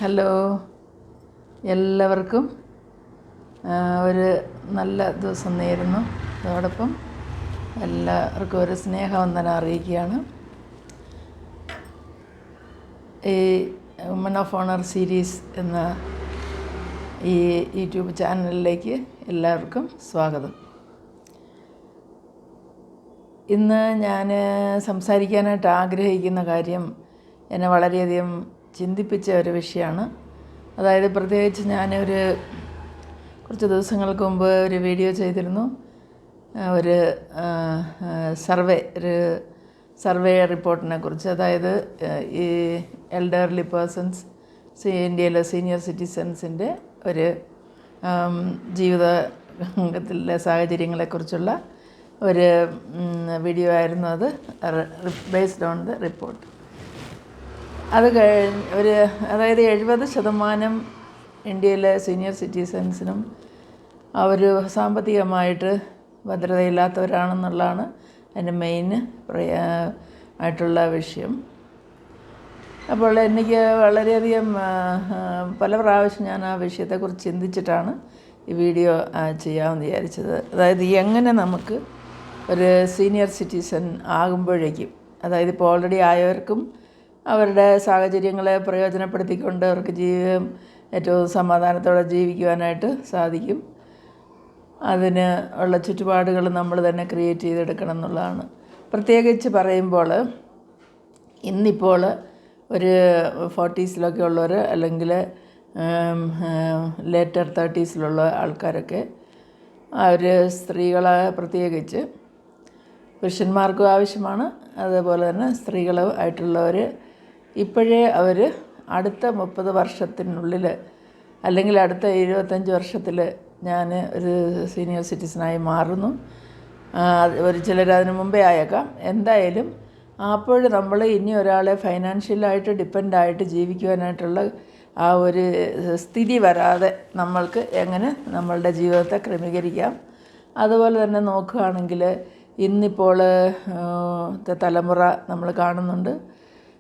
Hello, എല്ലാവർക്കും ഒരു നല്ല ദിവസം നേരുന്നു. അതോടൊപ്പം എല്ലാവർക്കും ഒരു സ്നേഹവന്ദനം അറിയിക്കുകയാണ്. ഈ വുമൺ ഓഫ് ഓണർ സീരീസ് എന്ന ഈ യൂട്യൂബ് ചാനലിലേക്ക് എല്ലാവർക്കും സ്വാഗതം. ഇന്ന് ഞാൻ സംസാരിക്കാനായിട്ട് ആഗ്രഹിക്കുന്ന കാര്യം എന്നെ വളരെയധികം ചിന്തിപ്പിച്ച ഒരു വിഷയമാണ്. അതായത് പ്രത്യേകിച്ച് ഞാനൊരു കുറച്ച് ദിവസങ്ങൾക്ക് മുമ്പ് ഒരു വീഡിയോ ചെയ്തിരുന്നു. ഒരു സർവേ റിപ്പോർട്ടിനെ കുറിച്ച്. അതായത് ഈ എൽഡർലി പേഴ്സൺസ് ഇന്ത്യയിലെ സീനിയർ സിറ്റിസൺസിൻ്റെ ഒരു ജീവിതത്തിലെ സാഹചര്യങ്ങളെക്കുറിച്ചുള്ള ഒരു വീഡിയോ ആയിരുന്നു. അത് ബേസ്ഡ് ഓൺ ദ റിപ്പോർട്ട്. അത് അതായത് 70% ഇന്ത്യയിലെ സീനിയർ സിറ്റിസൺസിനും അവർ സാമ്പത്തികമായിട്ട് ഭദ്രതയില്ലാത്തവരാണെന്നുള്ളതാണ് അതിൻ്റെ മെയിൻ ആയിട്ടുള്ള വിഷയം. അപ്പോൾ എനിക്ക് വളരെയധികം പല പ്രാവശ്യം ഞാൻ ആ വിഷയത്തെക്കുറിച്ച് ചിന്തിച്ചിട്ടാണ് ഈ വീഡിയോ ചെയ്യാമെന്ന് വിചാരിച്ചത്. അതായത് എങ്ങനെ നമുക്ക് ഒരു സീനിയർ സിറ്റിസൺ ആകുമ്പോഴേക്കും, അതായത് ഇപ്പോൾ ഓൾറെഡി ആയവർക്കും അവരുടെ സാഹചര്യങ്ങളെ പ്രയോജനപ്പെടുത്തിക്കൊണ്ട് അവർക്ക് ജീവിതം ഏറ്റവും സമാധാനത്തോടെ ജീവിക്കുവാനായിട്ട് സാധിക്കും. അതിന് ഉള്ള ചുറ്റുപാടുകൾ നമ്മൾ തന്നെ ക്രിയേറ്റ് ചെയ്തെടുക്കണം എന്നുള്ളതാണ്. പ്രത്യേകിച്ച് പറയുമ്പോൾ ഇന്നിപ്പോൾ ഒരു 40s ഉള്ളവർ, അല്ലെങ്കിൽ ലേറ്റർ 30s ആൾക്കാരൊക്കെ, അവർ സ്ത്രീകളെ പ്രത്യേകിച്ച്, പുരുഷന്മാർക്കും ആവശ്യമാണ്, അതുപോലെ തന്നെ സ്ത്രീകളായിട്ടുള്ളവർ ഇപ്പോഴേ അവർ അടുത്ത 30 വർഷത്തിനുള്ളിൽ അല്ലെങ്കിൽ അടുത്ത 25 വർഷത്തിൽ ഞാൻ ഒരു സീനിയർ സിറ്റിസണായി മാറുന്നു. ചിലർ അതിന് മുമ്പേ ആയേക്കാം. എന്തായാലും അപ്പോൾ നമ്മൾ ഇനി ഒരാളെ ഫൈനാൻഷ്യലായിട്ട് ഡിപ്പെൻഡായിട്ട് ജീവിക്കുവാനായിട്ടുള്ള ആ ഒരു സ്ഥിതി വരാതെ നമ്മൾക്ക് എങ്ങനെ നമ്മളുടെ ജീവിതത്തെ ക്രമീകരിക്കാം. അതുപോലെ തന്നെ നോക്കുകയാണെങ്കിൽ ഇന്നിപ്പോൾ തലമുറ നമ്മൾ കാണുന്നുണ്ട്.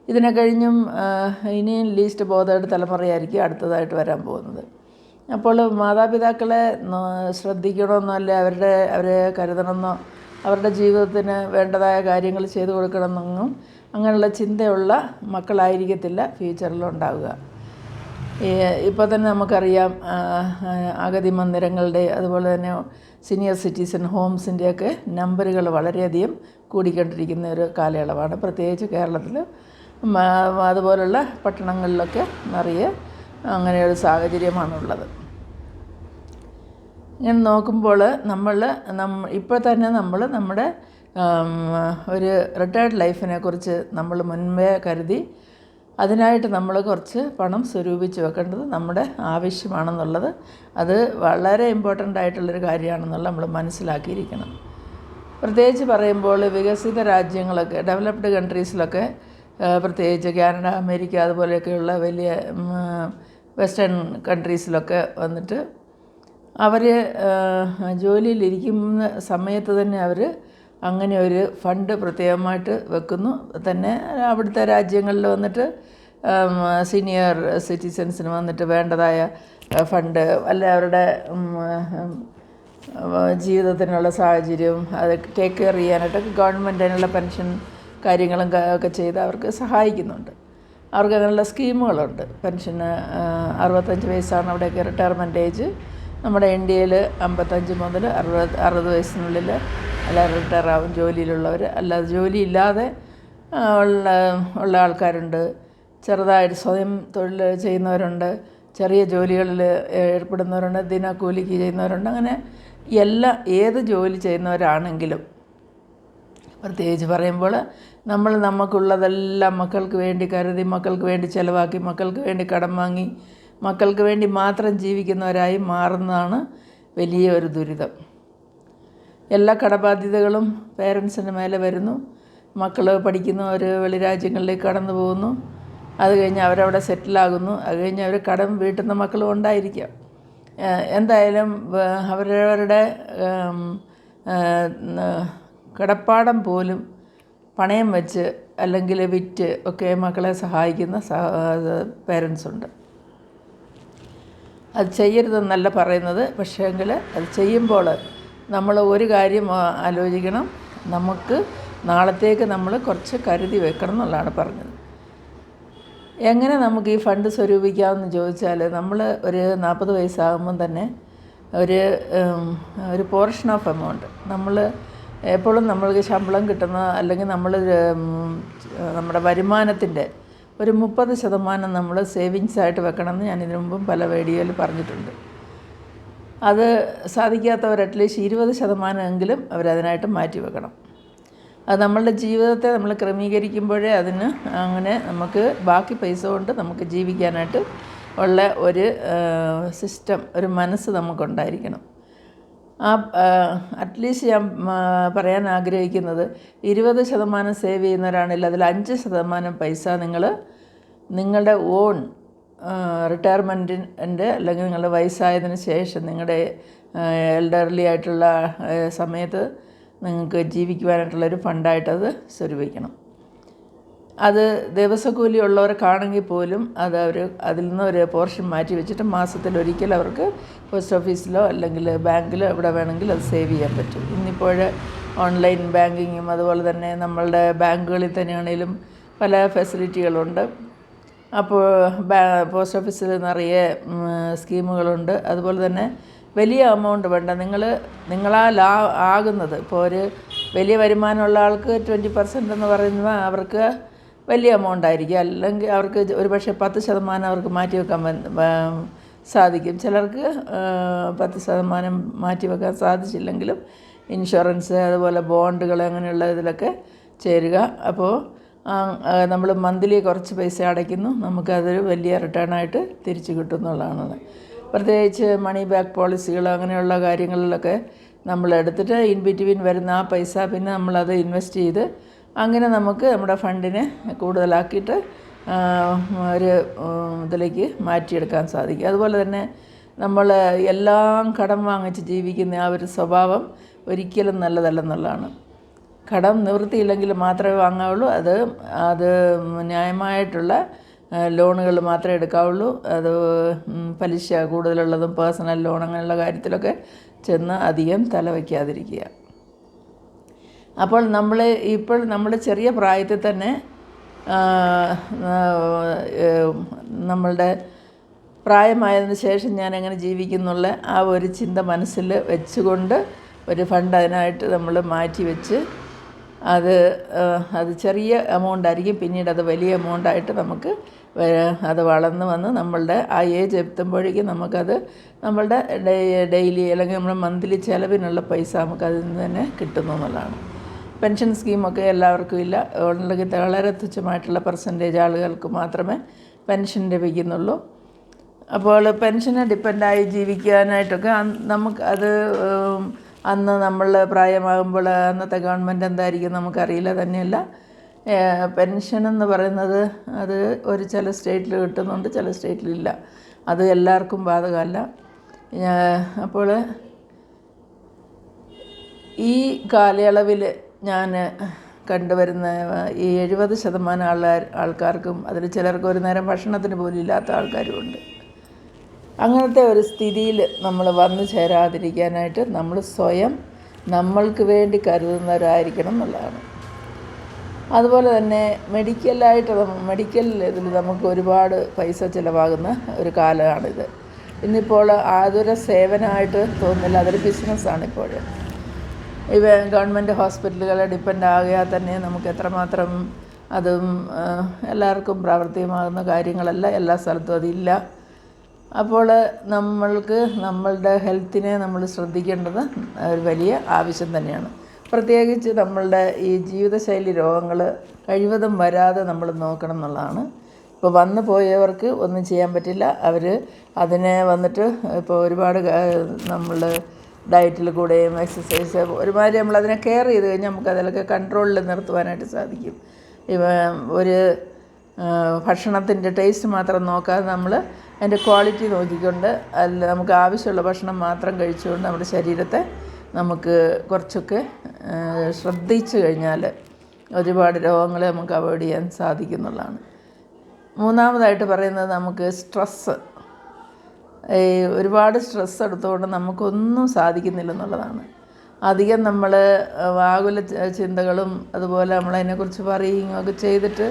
ഇതിനെ കഴിഞ്ഞും ഇനിയും ലീസ്റ്റ് ബോധേഡ് തലമുറയായിരിക്കും അടുത്തതായിട്ട് വരാൻ പോകുന്നത്. അപ്പോൾ മാതാപിതാക്കളെ ശ്രദ്ധിക്കണമെന്നോ, അല്ലെ അവരെ കരുതണമെന്നോ, അവരുടെ ജീവിതത്തിന് വേണ്ടതായ കാര്യങ്ങൾ ചെയ്തു കൊടുക്കണമെന്നൊന്നും അങ്ങനെയുള്ള ചിന്തയുള്ള മക്കളായിരിക്കത്തില്ല ഫ്യൂച്ചറിലുണ്ടാവുക. ഇപ്പോൾ തന്നെ നമുക്കറിയാം, അഗതി മന്ദിരങ്ങളുടെ അതുപോലെ തന്നെ സീനിയർ സിറ്റിസൺ ഹോംസിൻ്റെയൊക്കെ നമ്പറുകൾ വളരെയധികം കൂടിക്കൊണ്ടിരിക്കുന്ന ഒരു കാലയളവാണ്. പ്രത്യേകിച്ച് കേരളത്തിൽ അതുപോലുള്ള പട്ടണങ്ങളിലൊക്കെ നിറയെ അങ്ങനെയൊരു സാഹചര്യമാണുള്ളത്. ഇങ്ങനെ നോക്കുമ്പോൾ ഇപ്പോൾ തന്നെ നമ്മുടെ ഒരു റിട്ടയർഡ് ലൈഫിനെ കുറിച്ച് നമ്മൾ മുൻപേ കരുതി അതിനായിട്ട് നമ്മൾ കുറച്ച് പണം സ്വരൂപിച്ച് വെക്കേണ്ടത് നമ്മുടെ ആവശ്യമാണെന്നുള്ളത്, അത് വളരെ ഇമ്പോർട്ടൻ്റ് ആയിട്ടുള്ളൊരു കാര്യമാണെന്നുള്ളത് നമ്മൾ മനസ്സിലാക്കിയിരിക്കണം. പ്രത്യേകിച്ച് പറയുമ്പോൾ വികസിത രാജ്യങ്ങളൊക്കെ, ഡെവലപ്ഡ് കൺട്രീസിലൊക്കെ, പ്രത്യേകിച്ച് കാനഡ, അമേരിക്ക അതുപോലെയൊക്കെയുള്ള വലിയ വെസ്റ്റേൺ കൺട്രീസിലൊക്കെ വന്നിട്ട് അവർ ജോലിയിലിരിക്കുന്ന സമയത്ത് തന്നെ അവർ അങ്ങനെ ഒരു ഫണ്ട് പ്രത്യേകമായിട്ട് വെക്കുന്നു. തന്നെ അവിടുത്തെ രാജ്യങ്ങളിൽ വന്നിട്ട് സീനിയർ സിറ്റിസൺസിന് വന്നിട്ട് വേണ്ടതായ ഫണ്ട്, അല്ല അവരുടെ ജീവിതത്തിനുള്ള സാഹചര്യവും അത് ടേക്ക് കെയർ ചെയ്യാനായിട്ടൊക്കെ ഗവൺമെൻറ് അതിനുള്ള പെൻഷൻ കാര്യങ്ങളും ഒക്കെ ചെയ്ത് അവർക്ക് സഹായിക്കുന്നുണ്ട്. അവർക്ക് അങ്ങനെയുള്ള സ്കീമുകളുണ്ട്. പെൻഷന് 65 വയസ്സാണ് അവിടെയൊക്കെ റിട്ടയർമെൻറ്റ് ഏജ്. നമ്മുടെ ഇന്ത്യയിൽ 55 മുതൽ 60 വയസ്സിനുള്ളിൽ എല്ലാവരും റിട്ടയർ ആവും, ജോലിയിലുള്ളവർ. അല്ലാതെ ജോലിയില്ലാതെ ഉള്ള ആൾക്കാരുണ്ട്, ചെറുതായിട്ട് സ്വയം തൊഴിൽ ചെയ്യുന്നവരുണ്ട്, ചെറിയ ജോലികളിൽ ഏർപ്പെടുന്നവരുണ്ട്, ദിനക്കൂലിക്ക് ചെയ്യുന്നവരുണ്ട്. അങ്ങനെ ഏത് ജോലി ചെയ്യുന്നവരാണെങ്കിലും, പ്രത്യേകിച്ച് പറയുമ്പോൾ നമുക്കുള്ളതെല്ലാം മക്കൾക്ക് വേണ്ടി കരുതി, മക്കൾക്ക് വേണ്ടി ചിലവാക്കി, മക്കൾക്ക് വേണ്ടി കടം വാങ്ങി, മക്കൾക്ക് വേണ്ടി മാത്രം ജീവിക്കുന്നവരായി മാറുന്നതാണ് വലിയൊരു ദുരിതം. എല്ലാ കടബാധ്യതകളും പേരൻസിന് മേലെ വരുന്നു. മക്കൾ പഠിക്കുന്നു, അവർ വെളിരാജ്യങ്ങളിലേക്ക് കടന്നു പോകുന്നു, അത് കഴിഞ്ഞ് അവരവിടെ സെറ്റിലാകുന്നു, അത് കഴിഞ്ഞ് അവർ കടം വീട്ടുന്ന മക്കളും ഉണ്ടായിരിക്കാം. എന്തായാലും അവരവരുടെ കിടപ്പാടം പോലും പണയം വെച്ച് അല്ലെങ്കിൽ വിറ്റ് ഒക്കെ മക്കളെ സഹായിക്കുന്ന പേരൻസുണ്ട്. അത് ചെയ്യരുതെന്നല്ല പറയുന്നത്, പക്ഷേങ്കിൽ അത് ചെയ്യുമ്പോൾ നമ്മൾ ഒരു കാര്യം ആലോചിക്കണം, നമുക്ക് നാളത്തേക്ക് നമ്മൾ കുറച്ച് കരുതി വെക്കണം എന്നുള്ളതാണ് പറഞ്ഞത്. എങ്ങനെ നമുക്ക് ഈ ഫണ്ട് സ്വരൂപിക്കാമെന്ന് ചോദിച്ചാൽ, നമ്മൾ ഒരു 40 വയസ്സാകുമ്പം തന്നെ ഒരു പോർഷൻ ഓഫ് എമൗണ്ട് നമ്മൾ എപ്പോഴും നമ്മൾക്ക് ശമ്പളം കിട്ടുന്ന, അല്ലെങ്കിൽ നമ്മൾ നമ്മുടെ വരുമാനത്തിൻ്റെ ഒരു 30% നമ്മൾ സേവിങ്സായിട്ട് വെക്കണമെന്ന് ഞാൻ ഇതിനു മുമ്പും പല വീഡിയോയിൽ പറഞ്ഞിട്ടുണ്ട്. അത് സാധിക്കാത്തവർ അറ്റ്ലീസ്റ്റ് 20% എങ്കിലും അവരതിനായിട്ട് മാറ്റി വെക്കണം. അത് നമ്മളുടെ ജീവിതത്തെ നമ്മൾ ക്രമീകരിക്കുമ്പോഴേ അതിന് അങ്ങനെ നമുക്ക് ബാക്കി പൈസ കൊണ്ട് നമുക്ക് ജീവിക്കാനായിട്ട് ഉള്ള ഒരു സിസ്റ്റം, ഒരു മനസ്സ് നമുക്കുണ്ടായിരിക്കണം. അറ്റ്ലീസ്റ്റ് ഞാൻ പറയാൻ ആഗ്രഹിക്കുന്നത്, 20% സേവ് ചെയ്യുന്നവരാണെങ്കിൽ അതിൽ 5% പൈസ നിങ്ങളുടെ ഓൺ റിട്ടയർമെൻറ്റിൻ്റെ, അല്ലെങ്കിൽ നിങ്ങളുടെ വയസ്സായതിന് ശേഷം നിങ്ങളുടെ എൽഡർലി ആയിട്ടുള്ള സമയത്ത് നിങ്ങൾക്ക് ജീവിക്കുവാനായിട്ടുള്ളൊരു ഫണ്ടായിട്ടത് സ്വരൂപിക്കണം. അത് ദിവസക്കൂലി ഉള്ളവർക്കാണെങ്കിൽ പോലും അതിൽ നിന്ന് ഒരു പോർഷൻ മാറ്റി വെച്ചിട്ട് മാസത്തിലൊരിക്കൽ അവർക്ക് പോസ്റ്റ് ഓഫീസിലോ അല്ലെങ്കിൽ ബാങ്കിലോ എവിടെ വേണമെങ്കിലും അത് സേവ് ചെയ്യാൻ പറ്റും. ഇന്നിപ്പോൾ ഓൺലൈൻ ബാങ്കിങ്ങും അതുപോലെ തന്നെ നമ്മളുടെ ബാങ്കുകളിൽ തന്നെയാണെങ്കിലും പല ഫെസിലിറ്റികളുണ്ട്. അപ്പോൾ പോസ്റ്റ് ഓഫീസിൽ നിറയെ സ്കീമുകളുണ്ട്. അതുപോലെ തന്നെ വലിയ എമൗണ്ട് വേണ്ട, നിങ്ങളാൽ ആകുന്നത്, ഇപ്പോൾ ഒരു വലിയ വരുമാനമുള്ള ആൾക്ക് 20% എന്ന് പറയുന്നത് അവർക്ക് വലിയ എമൗണ്ട് ആയിരിക്കും. അല്ലെങ്കിൽ അവർക്ക് ഒരു പക്ഷേ 10% അവർക്ക് മാറ്റി വെക്കാൻ സാധിക്കും. ചിലർക്ക് 10% മാറ്റി വെക്കാൻ സാധിച്ചില്ലെങ്കിലും ഇൻഷുറൻസ്, അതുപോലെ ബോണ്ടുകൾ, അങ്ങനെയുള്ള ഇതിലൊക്കെ ചേരുക. അപ്പോൾ നമ്മൾ മന്ത്ലി കുറച്ച് പൈസ അടയ്ക്കുന്നു, നമുക്കതൊരു വലിയ റിട്ടേണായിട്ട് തിരിച്ചു കിട്ടുന്നുള്ളതാണ്. പ്രത്യേകിച്ച് മണി ബാക്ക് പോളിസികൾ അങ്ങനെയുള്ള കാര്യങ്ങളിലൊക്കെ നമ്മൾ എടുത്തിട്ട് ഇൻ ബിറ്റ്വീൻ വരുന്ന ആ പൈസ പിന്നെ നമ്മളത് ഇൻവെസ്റ്റ് ചെയ്ത് അങ്ങനെ നമുക്ക് നമ്മുടെ ഫണ്ടിനെ കൂടുതലാക്കിയിട്ട് ഒരു ഇതിലേക്ക് മാറ്റിയെടുക്കാൻ സാധിക്കും. അതുപോലെ തന്നെ നമ്മൾ എല്ലാം കടം വാങ്ങിച്ച് ജീവിക്കുന്ന ആ ഒരു സ്വഭാവം ഒരിക്കലും നല്ലതല്ലെന്നുള്ളതാണ്. കടം നിവൃത്തിയില്ലെങ്കിൽ മാത്രമേ വാങ്ങാവുള്ളൂ. അത് ന്യായമായിട്ടുള്ള ലോണുകൾ മാത്രമേ എടുക്കാവുള്ളൂ. അത് പലിശ കൂടുതലുള്ളതും പേഴ്സണൽ ലോൺ അങ്ങനെയുള്ള കാര്യത്തിലൊക്കെ ചെന്ന് അധികം തല വയ്ക്കാതിരിക്കുക. അപ്പോൾ നമ്മൾ ചെറിയ പ്രായത്തിൽ തന്നെ നമ്മളുടെ പ്രായമായതിനു ശേഷം ഞാൻ എങ്ങനെ ജീവിക്കുന്നുള്ള ആ ഒരു ചിന്ത മനസ്സിൽ വെച്ചുകൊണ്ട് ഒരു ഫണ്ട് അതിനായിട്ട് നമ്മൾ മാറ്റി വെച്ച് അത് ചെറിയ എമൗണ്ട് ആയിരിക്കും, പിന്നീട് അത് വലിയ എമൗണ്ടായിട്ട് നമുക്ക് അത് വളർന്നു വന്ന് നമ്മളുടെ ആ ഏജ് എത്തുമ്പോഴേക്കും നമുക്കത് നമ്മളുടെ ഡെയിലി അല്ലെങ്കിൽ നമ്മുടെ മന്ത്ലി ചിലവിനുള്ള പൈസ നമുക്കതിൽ നിന്ന് തന്നെ കിട്ടുന്നു എന്നുള്ളതാണ്. പെൻഷൻ സ്കീമൊക്കെ എല്ലാവർക്കും ഇല്ല, ഉണ്ടെങ്കിൽ വളരെ തുച്ഛമായിട്ടുള്ള പെർസെൻറ്റേജ് ആളുകൾക്ക് മാത്രമേ പെൻഷൻ ലഭിക്കുന്നുള്ളൂ. അപ്പോൾ പെൻഷനെ ഡിപ്പെൻഡായി ജീവിക്കാനായിട്ടൊക്കെ നമുക്ക് അന്ന് നമ്മൾ പ്രായമാകുമ്പോൾ അന്നത്തെ ഗവൺമെൻറ് എന്തായിരിക്കും നമുക്കറിയില്ല. തന്നെയല്ല, പെൻഷൻ എന്ന് പറയുന്നത് അത് ചില സ്റ്റേറ്റിൽ കിട്ടുന്നുണ്ട്, ചില സ്റ്റേറ്റിലില്ല. അത് എല്ലാവർക്കും ബാധകമല്ല. അപ്പോൾ ഈ കാലയളവിൽ ഞാൻ കണ്ടുവരുന്ന ഈ 70% ആൾക്കാർക്കും അതിൽ ചിലർക്ക് ഒരു നേരം ഭക്ഷണത്തിന് പോലും ഇല്ലാത്ത ആൾക്കാരുമുണ്ട്. അങ്ങനത്തെ ഒരു സ്ഥിതിയിൽ നമ്മൾ വന്നു ചേരാതിരിക്കാനായിട്ട് നമ്മൾ സ്വയം നമ്മൾക്ക് വേണ്ടി കരുതുന്നവരായിരിക്കണം എന്നുള്ളതാണ്. അതുപോലെ തന്നെ മെഡിക്കൽ ഇതിൽ നമുക്ക് ഒരുപാട് പൈസ ചിലവാകുന്ന ഒരു കാലമാണിത്. ഇന്നിപ്പോൾ അതൊരു സേവനമായിട്ട് തോന്നുന്നില്ല, അതൊരു ബിസിനസ്സാണ് ഇപ്പോൾ. ഗവൺമെൻറ് ഹോസ്പിറ്റലുകളെ ഡിപ്പെൻഡ് ആകിയാൽ തന്നെ നമുക്ക് എത്രമാത്രം അതും എല്ലാവർക്കും പ്രാവർത്തികമാകുന്ന കാര്യങ്ങളല്ല, എല്ലാ സ്ഥലത്തും അതില്ല. അപ്പോൾ നമ്മളുടെ ഹെൽത്തിനെ നമ്മൾ ശ്രദ്ധിക്കേണ്ടത് ഒരു വലിയ ആവശ്യം തന്നെയാണ്. പ്രത്യേകിച്ച് നമ്മളുടെ ഈ ജീവിതശൈലി രോഗങ്ങൾ കഴിവതും വരാതെ നമ്മൾ നോക്കണം എന്നുള്ളതാണ്. ഇപ്പോൾ വന്നു പോയവർക്ക് ഒന്നും ചെയ്യാൻ പറ്റില്ല. അവർ അതിനെ വന്നിട്ട് ഇപ്പോൾ ഒരുപാട് നമ്മൾ ഡയറ്റിൽ കൂടെയും എക്സസൈസ് ഒരുമാതിരി നമ്മളതിനെ കെയർ ചെയ്ത് കഴിഞ്ഞാൽ നമുക്കതിലൊക്കെ കൺട്രോളിൽ നിർത്തുവാനായിട്ട് സാധിക്കും. ഒരു ഭക്ഷണത്തിൻ്റെ ടേസ്റ്റ് മാത്രം നോക്കാതെ നമ്മൾ അതിൻ്റെ ക്വാളിറ്റി നോക്കിക്കൊണ്ട് അതിൽ നമുക്ക് ആവശ്യമുള്ള ഭക്ഷണം മാത്രം കഴിച്ചുകൊണ്ട് നമ്മുടെ ശരീരത്തെ നമുക്ക് കുറച്ചൊക്കെ ശ്രദ്ധിച്ചു കഴിഞ്ഞാൽ ഒരുപാട് രോഗങ്ങളെ നമുക്ക് അവോയ്ഡ് ചെയ്യാൻ സാധിക്കുന്നുള്ളതാണ്. മൂന്നാമതായിട്ട് പറയുന്നത് നമുക്ക് സ്ട്രെസ്സ്. ഈ ഒരുപാട് സ്ട്രെസ് എടുത്തുകൊണ്ട് നമുക്കൊന്നും സാധിക്കുന്നില്ലെന്നുള്ളതാണ്. അധികം നമ്മൾ ആകുല ചിന്തകളും അതുപോലെ നമ്മളതിനെക്കുറിച്ച് പറയുകയും ഒക്കെ ചെയ്തിട്ട്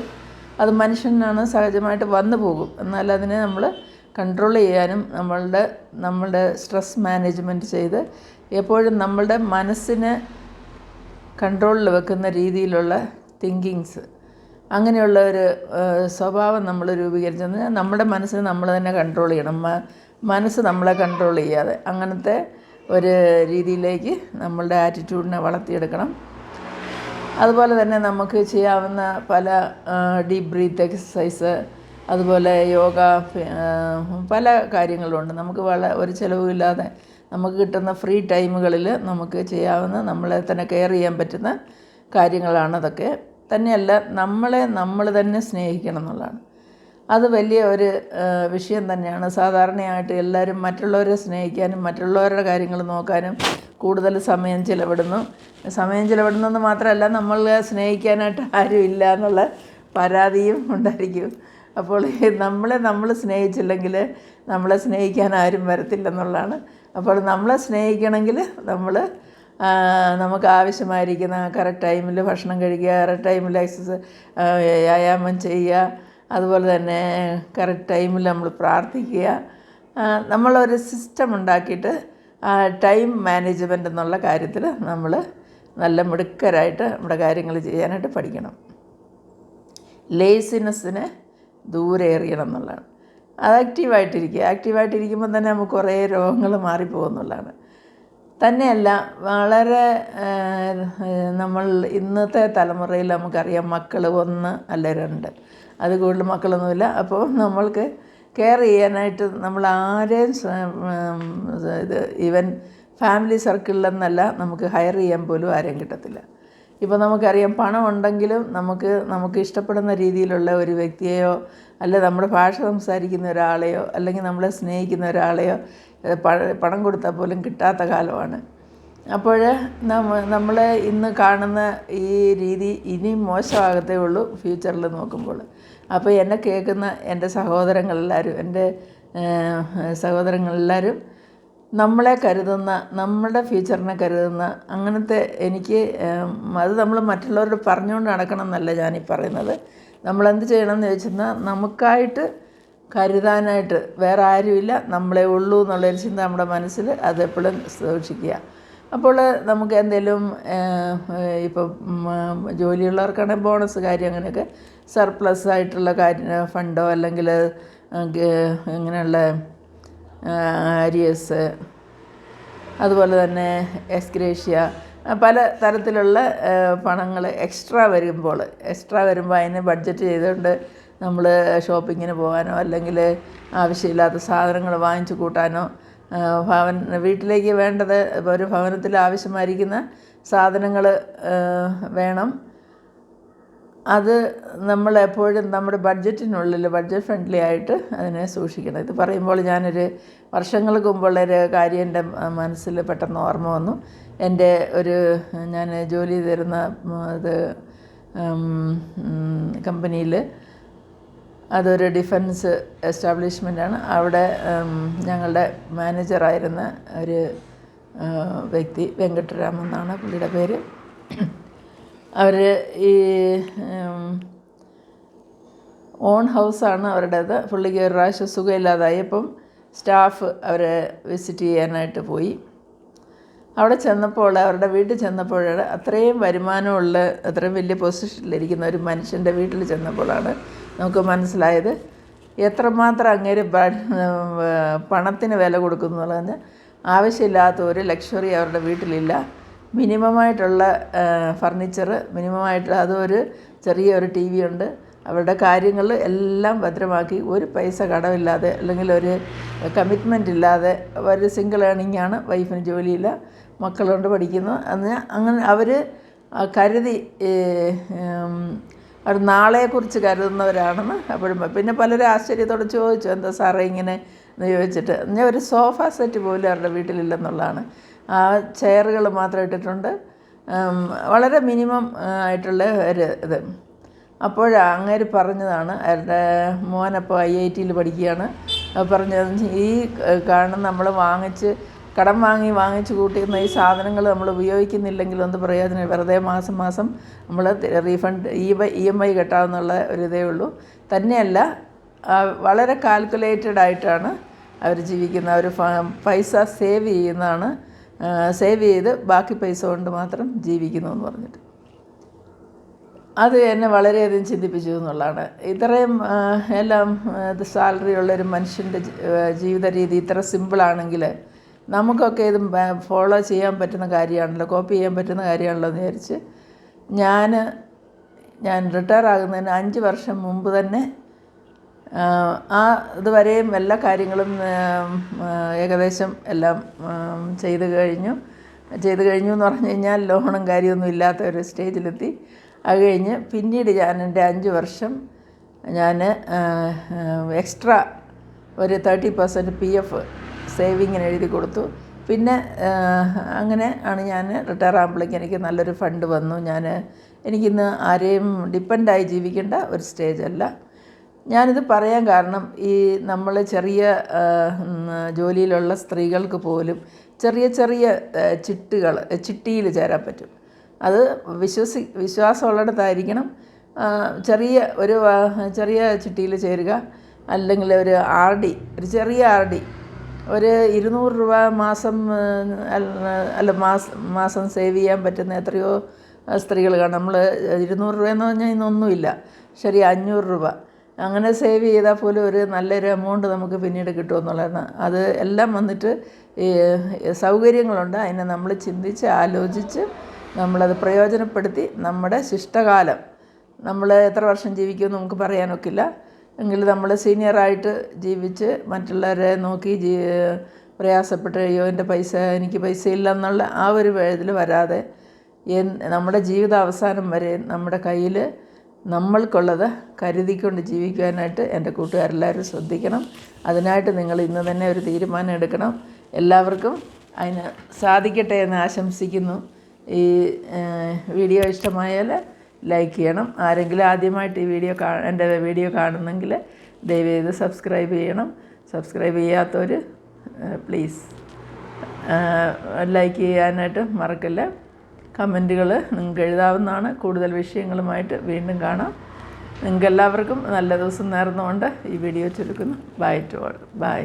അത് മനുഷ്യനാണ് സഹജമായിട്ട് വന്നു പോകും. എന്നാൽ അതിനെ നമ്മൾ കൺട്രോൾ ചെയ്യാനും നമ്മളുടെ സ്ട്രെസ് മാനേജ്മെൻറ്റ് ചെയ്ത് എപ്പോഴും നമ്മളുടെ മനസ്സിനെ കൺട്രോളിൽ വെക്കുന്ന രീതിയിലുള്ള തിങ്കിങ്സ്, അങ്ങനെയുള്ള ഒരു സ്വഭാവം നമ്മൾ രൂപീകരിച്ചത് നമ്മുടെ മനസ്സിനെ നമ്മൾ തന്നെ കൺട്രോൾ ചെയ്യണം. മനസ്സ് നമ്മളെ കൺട്രോൾ ചെയ്യാതെ അങ്ങനത്തെ ഒരു രീതിയിലേക്ക് നമ്മളുടെ ആറ്റിറ്റ്യൂഡിനെ വളർത്തിയെടുക്കണം. അതുപോലെ തന്നെ നമുക്ക് ചെയ്യാവുന്ന പല ഡീപ്പ് ബ്രീത്ത് എക്സസൈസ്, അതുപോലെ യോഗ, പല കാര്യങ്ങളുണ്ട്. നമുക്ക് ഒരു ചിലവുമില്ലാതെ നമുക്ക് കിട്ടുന്ന ഫ്രീ ടൈമുകളിൽ നമുക്ക് ചെയ്യാവുന്ന, നമ്മളെ തന്നെ കെയർ ചെയ്യാൻ പറ്റുന്ന കാര്യങ്ങളാണ് അതൊക്കെ. തന്നെയല്ല, നമ്മൾ തന്നെ സ്നേഹിക്കണം എന്നുള്ളതാണ്. അത് വലിയ ഒരു വിഷയം തന്നെയാണ്. സാധാരണയായിട്ട് എല്ലാവരും മറ്റുള്ളവരെ സ്നേഹിക്കാനും മറ്റുള്ളവരുടെ കാര്യങ്ങൾ നോക്കാനും കൂടുതൽ സമയം ചിലവിടുന്നെന്ന് മാത്രമല്ല, നമ്മളെ സ്നേഹിക്കാനായിട്ട് ആരും ഇല്ല എന്നുള്ള പരാതിയും ഉണ്ടായിരിക്കും. അപ്പോൾ നമ്മൾ സ്നേഹിച്ചില്ലെങ്കിൽ നമ്മളെ സ്നേഹിക്കാൻ ആരും വരത്തില്ലെന്നുള്ളതാണ്. അപ്പോൾ നമ്മളെ സ്നേഹിക്കണമെങ്കിൽ നമുക്ക് ആവശ്യമായിരിക്കുന്ന കറക്റ്റ് ടൈമിൽ ഭക്ഷണം കഴിക്കുക, കറക്റ്റ് ടൈമിൽ വ്യായാമം ചെയ്യുക, അതുപോലെ തന്നെ കറക്റ്റ് ടൈമിൽ നമ്മൾ പ്രാർത്ഥിക്കുക. നമ്മളൊരു സിസ്റ്റം ഉണ്ടാക്കിയിട്ട് ടൈം മാനേജ്മെൻ്റ് എന്നുള്ള കാര്യത്തിൽ നമ്മൾ നല്ല മിടുക്കരായിട്ട് നമ്മുടെ കാര്യങ്ങൾ ചെയ്യാനായിട്ട് പഠിക്കണം. ലേസിനെസ്സിനെ ദൂരെ എറിയണം എന്നുള്ളതാണ്. അത് ആക്റ്റീവായിട്ടിരിക്കുമ്പോൾ തന്നെ നമുക്ക് കുറേ രോഗങ്ങൾ മാറിപ്പോകുന്നുള്ളതാണ്. തന്നെയല്ല, വളരെ നമ്മൾ ഇന്നത്തെ തലമുറയിൽ നമുക്കറിയാം, മക്കൾ 1 അല്ല 2, അത് കൂടുതൽ മക്കളൊന്നുമില്ല. അപ്പോൾ നമ്മൾക്ക് കെയർ ചെയ്യാനായിട്ട് നമ്മൾ ആരെയും ഈവൻ ഫാമിലി സർക്കിളിലെന്നല്ല, നമുക്ക് ഹയർ ചെയ്യാൻ പോലും ആരെയും കിട്ടത്തില്ല. ഇപ്പോൾ നമുക്കറിയാം, പണം ഉണ്ടെങ്കിലും നമുക്ക് ഇഷ്ടപ്പെടുന്ന രീതിയിലുള്ള ഒരു വ്യക്തിയെയോ അല്ല നമ്മുടെ ഭാഷ സംസാരിക്കുന്ന ഒരാളെയോ അല്ലെങ്കിൽ നമ്മളെ സ്നേഹിക്കുന്ന ഒരാളെയോ പണം കൊടുത്താൽ പോലും കിട്ടാത്ത കാലമാണ്. അപ്പോൾ നമ്മൾ ഇന്ന് കാണുന്ന ഈ രീതി ഇനിയും മോശമാകത്തേ ഉള്ളൂ ഫ്യൂച്ചറിൽ നോക്കുമ്പോൾ. അപ്പോൾ എന്നെ കേൾക്കുന്ന എൻ്റെ സഹോദരങ്ങളെല്ലാവരും നമ്മളെ കരുതുന്ന, നമ്മുടെ ഫ്യൂച്ചറിനെ കരുതുന്ന അങ്ങനത്തെ അത് നമ്മൾ മറ്റുള്ളവരോട് പറഞ്ഞുകൊണ്ട് നടക്കണം എന്നല്ല ഞാനീ പറയുന്നത്. നമ്മളെന്ത് ചെയ്യണമെന്ന് ചോദിച്ചെന്നാൽ, നമുക്കായിട്ട് കരുതാനായിട്ട് വേറെ ആരുമില്ല, നമ്മളെ ഉള്ളൂ എന്നുള്ളൊരു ചിന്ത നമ്മുടെ മനസ്സിൽ അതെപ്പോഴും സൂക്ഷിക്കുക. അപ്പോൾ നമുക്ക് എന്തെങ്കിലും ഇപ്പം ജോലിയുള്ളവർക്കാണെങ്കിൽ ബോണസ് കാര്യം അങ്ങനെയൊക്കെ സർപ്ലസ് ആയിട്ടുള്ള ഫണ്ടോ അല്ലെങ്കിൽ ഇങ്ങനെയുള്ള അരിയസ്, അതുപോലെ തന്നെ എക്സ്ഗ്രേഷ്യ, പല തരത്തിലുള്ള പണങ്ങൾ എക്സ്ട്രാ വരുമ്പോൾ അതിന് ബഡ്ജറ്റ് ചെയ്തുകൊണ്ട് നമ്മൾ ഷോപ്പിങ്ങിന് പോകാനോ അല്ലെങ്കിൽ ആവശ്യമില്ലാത്ത സാധനങ്ങൾ വാങ്ങിച്ചു കൂട്ടാനോ, വീട്ടിലേക്ക് വേണ്ടത് ഒരു ഭവനത്തിൽ ആവശ്യമായിരിക്കുന്ന സാധനങ്ങൾ വേണം. അത് നമ്മളെപ്പോഴും നമ്മുടെ ബഡ്ജറ്റിനുള്ളിൽ ബഡ്ജറ്റ് ഫ്രണ്ട്ലി ആയിട്ട് അതിനെ സൂക്ഷിക്കണം. ഇത് പറയുമ്പോൾ വർഷങ്ങൾക്ക് മുമ്പുള്ളൊരു കാര്യം എൻ്റെ മനസ്സിൽ പെട്ടെന്ന് ഓർമ്മ വന്നു. ഞാൻ ജോലി തരുന്ന കമ്പനിയിൽ, അതൊരു ഡിഫൻസ് എസ്റ്റാബ്ലിഷ്മെൻ്റാണ്. അവിടെ ഞങ്ങളുടെ മാനേജറായിരുന്ന ഒരു വ്യക്തി, വെങ്കട്ടരാമൻ എന്നാണ് പുള്ളിയുടെ പേര്. അവർ ഈ ഓൺ ഹൗസാണ് അവരുടേത്. പുള്ളിക്ക് ഒരു പ്രാവശ്യം സുഖമില്ലാതായപ്പം സ്റ്റാഫ് അവരെ വിസിറ്റ് ചെയ്യാനായിട്ട് പോയി. അവിടെ ചെന്നപ്പോൾ, അവരുടെ വീട്ടിൽ ചെന്നപ്പോൾ, അത്രയും വരുമാനമുള്ള, അത്രയും വലിയ പൊസിഷനിലിരിക്കുന്ന ഒരു മനുഷ്യൻ്റെ വീട്ടിൽ ചെന്നപ്പോഴാണ് നമുക്ക് മനസ്സിലായത് എത്രമാത്രം അങ്ങേര് പണത്തിന് വില കൊടുക്കുന്നു എന്നുള്ളത്. ആവശ്യമില്ലാത്ത ഒരു ലക്ഷറി അവരുടെ വീട്ടിലില്ല. മിനിമമായിട്ടുള്ള ഫർണിച്ചർ, മിനിമമായിട്ട് ചെറിയൊരു ടി വി ഉണ്ട്. അവരുടെ കാര്യങ്ങൾ എല്ലാം ഭദ്രമാക്കി, ഒരു പൈസ കടമില്ലാതെ അല്ലെങ്കിൽ ഒരു കമ്മിറ്റ്മെൻ്റ് ഇല്ലാതെ, ഒരു സിംഗിൾ ഏണിങ്ങാണ്, വൈഫിന് ജോലിയില്ല, മക്കളുണ്ട്, പഠിക്കുന്നു. അങ്ങനെ അവർ കരുതി, അവർ നാളെക്കുറിച്ച് കരുതുന്നവരാണെന്ന് അപ്പോഴും. പിന്നെ പലരും ആശ്ചര്യത്തോടെ ചോദിച്ചു, എന്താ സാറേ ഇങ്ങനെ എന്ന് ചോദിച്ചിട്ട്. ഒരു സോഫ സെറ്റ് പോലും അവരുടെ വീട്ടിലില്ലെന്നുള്ളതാണ്. ആ ചെയറുകൾ മാത്രം ഇട്ടിട്ടുണ്ട്, വളരെ മിനിമം ആയിട്ടുള്ള ഒരു ഇത്. അപ്പോൾ അങ്ങേര് പറഞ്ഞതാണ്, അവരുടെ മോനപ്പോൾ IIT പഠിക്കുകയാണ്. പറഞ്ഞത് ഈ കാണുന്ന നമ്മൾ കടം വാങ്ങിച്ച് കൂട്ടിയിരുന്ന ഈ സാധനങ്ങൾ നമ്മൾ ഉപയോഗിക്കുന്നില്ലെങ്കിൽ എന്ത് പ്രയോജനം? വെറുതെ മാസം മാസം നമ്മൾ റീഫണ്ട് EMI കെട്ടാമെന്നുള്ള ഒരിതേ ഉള്ളൂ. തന്നെയല്ല, വളരെ കാൽക്കുലേറ്റഡ് ആയിട്ടാണ് അവർ ജീവിക്കുന്നത്. അവർ പൈസ സേവ് ചെയ്ത് ബാക്കി പൈസ കൊണ്ട് മാത്രം ജീവിക്കുന്നു എന്ന് പറഞ്ഞിട്ട് അത് എന്നെ വളരെയധികം ചിന്തിപ്പിച്ചു എന്നുള്ളതാണ്. ഇത്രയും എല്ലാം സാലറി ഉള്ളൊരു മനുഷ്യൻ്റെ ജീവിത രീതി ഇത്ര സിമ്പിളാണെങ്കിൽ നമുക്കൊക്കെ ഇത് ഫോളോ ചെയ്യാൻ പറ്റുന്ന കാര്യമാണല്ലോ, കോപ്പി ചെയ്യാൻ പറ്റുന്ന കാര്യമാണല്ലോ എന്ന് വിചാരിച്ച് ഞാൻ റിട്ടയർ ആകുന്നതിന് 5 വർഷം മുമ്പ് തന്നെ ഇതുവരെയും എല്ലാ കാര്യങ്ങളും ഏകദേശം എല്ലാം ചെയ്തു കഴിഞ്ഞു എന്ന് പറഞ്ഞു കഴിഞ്ഞാൽ ലോണും കാര്യമൊന്നും ഇല്ലാത്ത ഒരു സ്റ്റേജിലെത്തി. അത് കഴിഞ്ഞ് പിന്നീട് എൻ്റെ 5 വർഷം എക്സ്ട്രാ ഒരു 30% PF സേവിങ്ങിന് എഴുതി കൊടുത്തു. പിന്നെ അങ്ങനെ ആണ് ഞാൻ റിട്ടയർ ആകുമ്പോഴേക്കും എനിക്ക് നല്ലൊരു ഫണ്ട് വന്നു. എനിക്കിന്ന് ആരെയും ഡിപ്പെൻഡായി ജീവിക്കേണ്ട ഒരു സ്റ്റേജല്ല. ഞാനിത് പറയാൻ കാരണം, ഈ നമ്മൾ ചെറിയ ജോലിയിലുള്ള സ്ത്രീകൾക്ക് പോലും ചെറിയ ചിട്ടിയിൽ ചേരാൻ പറ്റും. അത് വിശ്വാസമുള്ളിടത്തായിരിക്കണം. ചെറിയ ചിട്ടിയിൽ ചേരുക, അല്ലെങ്കിൽ ഒരു ചെറിയ RD ഒരു 200 രൂപ മാസം സേവ് ചെയ്യാൻ പറ്റുന്ന എത്രയോ സ്ത്രീകൾ കാണും. നമ്മൾ 200 രൂപയെന്ന് പറഞ്ഞാൽ ഇന്നൊന്നുമില്ല, ശരി 500 രൂപ അങ്ങനെ സേവ് ചെയ്താൽ പോലും ഒരു നല്ലൊരു എമൗണ്ട് നമുക്ക് പിന്നീട് കിട്ടുമെന്നുള്ളതാണ്. അത് എല്ലാം വന്നിട്ട് ഈ സൗകര്യങ്ങളുണ്ട്. അതിനെ നമ്മൾ ചിന്തിച്ച് ആലോചിച്ച് നമ്മളത് പ്രയോജനപ്പെടുത്തി നമ്മുടെ ശിഷ്ടകാലം നമ്മൾ എത്ര വർഷം ജീവിക്കുമെന്ന് നമുക്ക് പറയാനൊക്കില്ല. എങ്കിൽ നമ്മൾ സീനിയറായിട്ട് ജീവിച്ച് മറ്റുള്ളവരെ നോക്കി പ്രയാസപ്പെട്ട് എനിക്ക് പൈസ ഇല്ലെന്നുള്ള ആ ഒരു ഇതിൽ വരാതെ നമ്മുടെ ജീവിത അവസാനം വരെ നമ്മുടെ കയ്യിൽ നമ്മൾക്കുള്ളത് കരുതിക്കൊണ്ട് ജീവിക്കാനായിട്ട് എൻ്റെ കൂട്ടുകാരെല്ലാവരും ശ്രദ്ധിക്കണം. അതിനായിട്ട് നിങ്ങൾ ഇന്ന് തന്നെ ഒരു തീരുമാനം എടുക്കണം. എല്ലാവർക്കും അതിന് സാധിക്കട്ടെ എന്ന് ആശംസിക്കുന്നു. ഈ വീഡിയോ ഇഷ്ടമായാൽ ലൈക്ക് ചെയ്യണം. ആരെങ്കിലും ആദ്യമായിട്ട് എൻ്റെ വീഡിയോ കാണുന്നെങ്കിൽ ദയവേത് സബ്സ്ക്രൈബ് ചെയ്യണം. സബ്സ്ക്രൈബ് ചെയ്യാത്തവർ പ്ലീസ് ലൈക്ക് ചെയ്യാനായിട്ട് മറക്കല്ല. കമൻറ്റുകൾ നിങ്ങൾക്ക് എഴുതാവുന്നതാണ്. കൂടുതൽ വിഷയങ്ങളുമായിട്ട് വീണ്ടും കാണാം. നിങ്ങൾക്കെല്ലാവർക്കും നല്ല ദിവസം നേർന്നുകൊണ്ട് ഈ വീഡിയോ ചുരുക്കുന്നു. Bye to all. ബൈ.